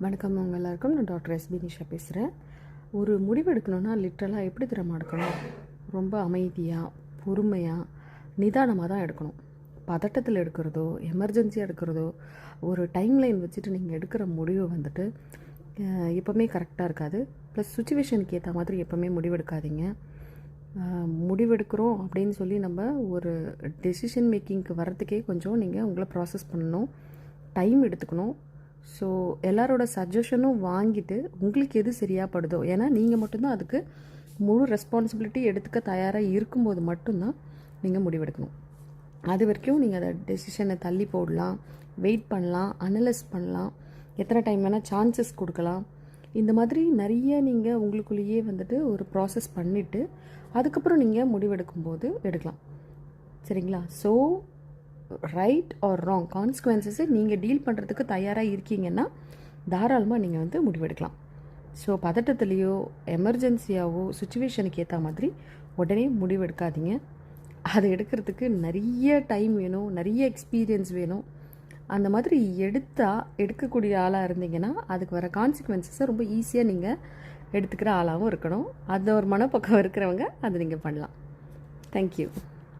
வணக்கம் எல்லாருக்கும். நான் டாக்டர் எஸ்பி நிஷா பேசுகிறேன். ஒரு முடிவு எடுக்கணும்னா லிட்ரலாக எப்படி திறமை எடுக்கணும்? ரொம்ப அமைதியாக, பொறுமையாக, நிதானமாக தான் எடுக்கணும். பதட்டத்தில் எடுக்கிறதோ, எமர்ஜென்சியாக எடுக்கிறதோ, ஒரு டைம் லைன் வச்சுட்டு நீங்கள் எடுக்கிற முடிவு வந்துட்டு எப்போவுமே கரெக்டாக இருக்காது. ப்ளஸ் சுச்சுவேஷனுக்கு ஏற்ற மாதிரி எப்போவுமே முடிவெடுக்காதீங்க. முடிவெடுக்கிறோம் அப்படின்னு சொல்லி நம்ம ஒரு டெசிஷன் மேக்கிங்க்கு வரத்துக்கே கொஞ்சம் நீங்கள் உங்களை ப்ராசஸ் பண்ணணும், டைம் எடுத்துக்கணும். ஸோ எல்லாரோட சஜஷனும் வாங்கிட்டு உங்களுக்கு எது சரியாக படுதோ, ஏன்னா நீங்கள் மட்டும்தான் அதுக்கு முழு ரெஸ்பான்சிபிலிட்டி எடுத்துக்க தயாராக இருக்கும்போது மட்டும்தான் நீங்கள் முடிவெடுக்கணும். அது வரைக்கும் நீங்கள் அதை டெசிஷனை தள்ளி போடலாம், வெயிட் பண்ணலாம், அனலைஸ் பண்ணலாம், எத்தனை டைம் வேணால் சான்சஸ் கொடுக்கலாம். இந்த மாதிரி நிறைய நீங்கள் உங்களுக்குள்ளேயே வந்துட்டு ஒரு ப்ராசஸ் பண்ணிவிட்டு அதுக்கப்புறம் நீங்கள் முடிவெடுக்கும்போது எடுக்கலாம். சரிங்களா? ஸோ ரைட் ஆர் ராங் கான்சிக்வன்சஸை நீங்கள் டீல் பண்ணுறதுக்கு தயாராக இருக்கீங்கன்னா தாராளமாக நீங்கள் வந்து முடிவெடுக்கலாம். ஸோ பதட்டத்துலேயோ எமர்ஜென்சியாவோ சுச்சுவேஷனுக்கு ஏற்ற மாதிரி உடனே முடிவெடுக்காதீங்க. அதை எடுக்கிறதுக்கு நிறைய டைம் வேணும், நிறைய எக்ஸ்பீரியன்ஸ் வேணும். அந்த மாதிரி எடுக்கக்கூடிய ஆளாக இருந்தீங்கன்னா அதுக்கு வர கான்சிக்வன்சஸை ரொம்ப ஈஸியாக நீங்கள் எடுத்துக்கிற ஆளாகவும் இருக்கணும். அது ஒரு மனப்பக்கம் இருக்கிறவங்க அதை நீங்கள் பண்ணலாம். தேங்க்யூ.